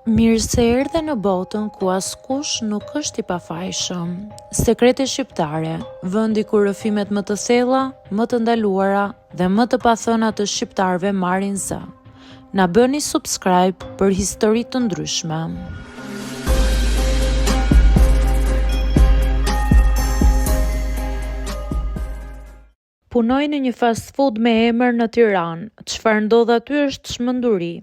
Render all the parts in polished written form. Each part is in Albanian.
Mirë se erdhe në botën ku askush nuk është i pafajshëm. Sekrete shqiptare, vendi ku rrëfimet më të thella, më të ndaluara dhe më të pathëna të shqiptarëve marrin zë. Na bëni subscribe për histori të ndryshme. Punoj në një fast food me emër në Tiranë. Çfarë ndodh aty është çmenduri.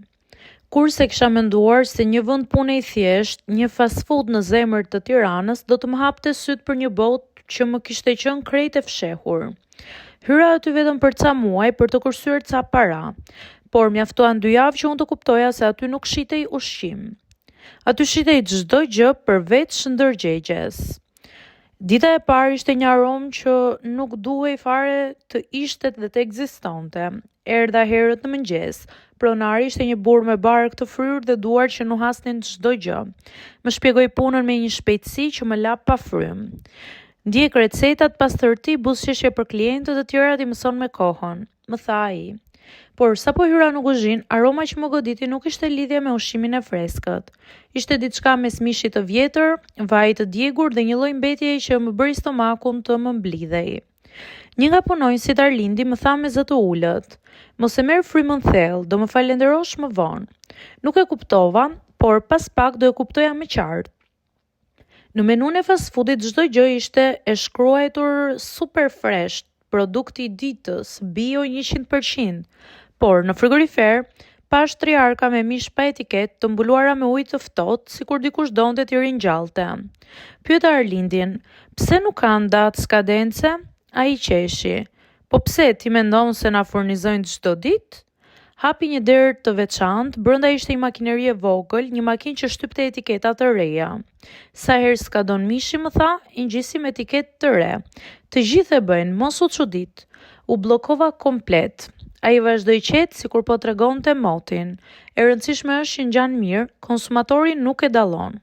Kurse kisha menduar se një vend pune i thjesht, një fast food në zemër të Tiranës do të më hapte syt për një botë që më kishte qenë krejt e fshehur. Hyra aty vetëm për ca muaj për të kursyer ca para, por mjaftuan 2 javë që unë të kuptoja se aty nuk shitej ushqim. Aty shitej çdo gjë përveç ndërgjegjes. Dita e parë ishte një aromë që nuk duhej fare të ishte dhe të ekzistonte. Erdha herët në mëngjes. Pronari ishte një burr me bark të fryrë dhe duar që nuhasnin çdo gjë. Më shpjegoi punën me një shpejtësi që më la pa frym. Ndjek recetat pas tërti, buzëqeshje për klientët e tjerat i mëson me kohën, më tha ai. Por sapo hyra në kuzhinë, aroma që më goditi nuk ishte lidhje me ushqimin e freskët. Ishte diçka mes mishit të vjetër, vaj të djegur dhe një lloj mbetjeje që më bëri stomakun të më mblidhej. Një nga punonjësit Arlindi më tha me zë të ulët: "Mos e merr frymën thellë, do më falenderosh më vonë." Nuk e kuptova, por pas pak do e kuptoja më qartë. Në menun e fast foodit çdo gjë ishte e shkruar super fresh, produkti i ditës, bio 100%, por në frigorifer pash 3 arka me mish pa etiket të mbuluara me ujë të ftohtë, sikur dikush donte t'i ringjallte. Pyeta Arlindin: "Pse nuk kanë datë skadence?" Ai qeshi: "Po pse, ti mendon se na furnizojnë çdo ditë?" Hapi një derë të veçantë, brenda ishte një makineri e vogël, një makinë që shtypte etiketa të reja. Sa herë skadon mishi, më tha, i ngjisim etiketë të re. Të gjithë e bëjnë, mos u çudit. U bllokova komplet. Ai vazhdoi qetë sikur po tregonte motin. E rëndësishme është që ngjan mirë, konsumatori nuk e dallon.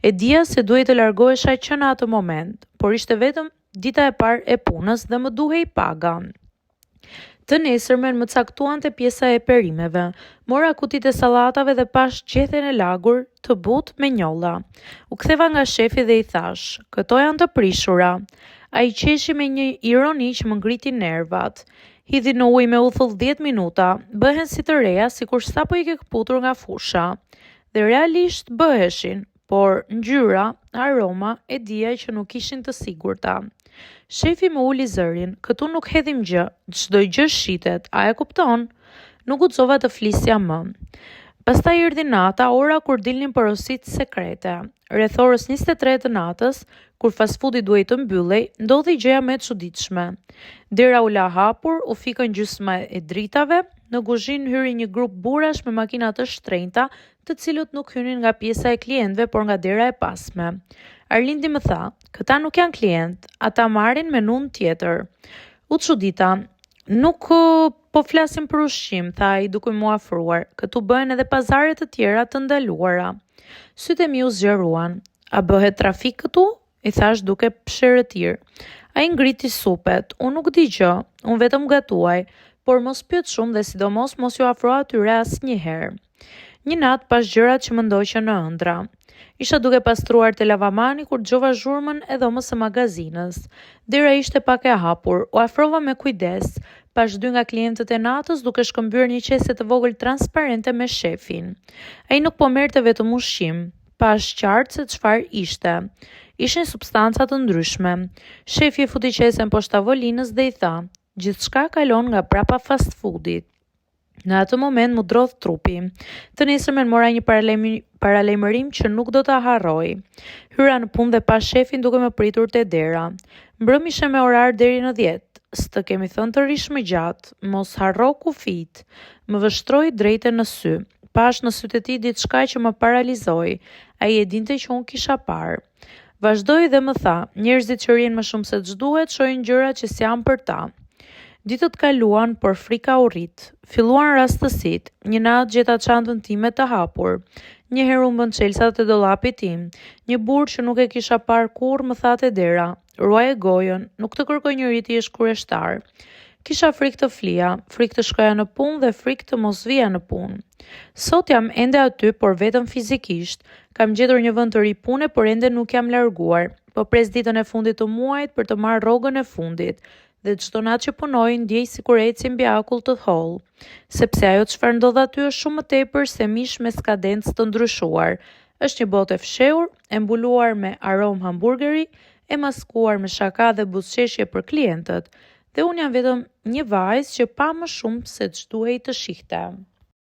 E dija se duhej të largohesha që në atë moment, por ishte vetëm dita e parë e punës dhe më duhej paga. Të nesërmen më caktuante pjesa e perimeve. Mora kutit e sallatave dhe pash gjethen e lagur të butë me njolla. U ktheva nga shefi dhe i thash: "Këto janë të prishura." Ai qeshi me një ironi që më ngriti nervat. Hidhi në ujë me uthull 10 minuta, bëhen si të reja, sikur sapo i ke kputur nga fusha. Dhe realisht bëheshin, por ngjyra, aroma e dija që nuk ishin të sigurta. Shefi më uli zërin: "Këtu nuk hedhim gjë, çdo gjë shitet, a e kupton?" Nuk guxova të flisja më. Pastaj erdhi nata, ora kur dilnin porositë sekrete. Rreth orës 23 të natës, kur fast foodi duhej të mbyllej, ndodhi gjëja më e çuditshme. Dera u la hapur, u fikën gjysma e dritave, në kuzhinë hyri një grup burrash me makina të shtrenjta, të cilët nuk hynin nga pjesa e klientëve, por nga dera e pasme. Arlindi më tha: "Këta nuk janë klient, ata marrin menun tjetër." U çudita. "Nuk po flasim për ushqim," tha ai duke mu afruar. "Këtu bëhen edhe pazare të tjera të ndaluara." Sytë e mi u zgjeruan. "A bëhet trafik këtu?" I thash duke pshërëtir. Ai ngriti supet. "Unë nuk di gjë, unë vetëm gatuaj, por mos pyet shumë dhe sidomos mos ju afro atyre asnjëherë." Një natë pas gjërat që më ndoqën në ëndra. Isha duke pastruar te lavamani kur dëgjova zhurmën e dhomës së magazinës. Dera ishte pak e hapur, u afrova me kujdes. Pash 2 nga klientët e natës duke shkëmbyer një qese të vogël transparente me shefin. Ai nuk po merrte vetëm ushqim. Pash qartë se çfarë ishte. Ishin substanca të ndryshme. Shefi e futi qesen poshtë tavolinës dhe i tha: "Gjithçka kalon nga prapa fast foodit." Në atë moment më drodh trupi. Të nesërmen mora një paralajmërim që nuk do ta harroj. Hyra në punë dhe pa shefin duke më pritur te dera. Mbrëm ishe me orar deri në 10. "S'të kemi thënë të rish më gjatë, mos harro kufit." Më vështroi drejte në sy. Pash në sytë e tij diçka që më paralizoi. Ai e dinte që unë kisha parë. Vazhdoi dhe më tha: "Njerëzit që rrinë më shumë se ç'duhet shohin gjëra që s'janë për ta." Ditët kaluan, por frika u rrit. Filluan rastësit. Një natë gjeta çantën time të hapur. Një herë humbën çelësat e dollapit tim. Një burr që nuk e kisha parë kurrë më tha te dera: "Ruaje gojën, nuk të kërkoj njëri ti jesh kurioztar." Kisha frikë të flija, frikë të shkoja në punë dhe frikë të mos vija në punë. Sot jam ende aty, por vetëm fizikisht. Kam gjetur një vend të ri pune, por ende nuk jam larguar. Po pres ditën e fundit të muajit për të marrë rrogën e fundit. Dhe çdo natë që punoj, ndjej sikur eci mbi akull të hollë, sepse ajo çfarë ndodh aty është shumë më tepër se mish me skadencë të ndryshuar. Është një botë e fshehur, e mbuluar me aromë hamburgeri, e maskuar me shaka dhe buzëqeshje për klientët, dhe unë jam vetëm një vajzë që pa më shumë se ç'duhej të shihte.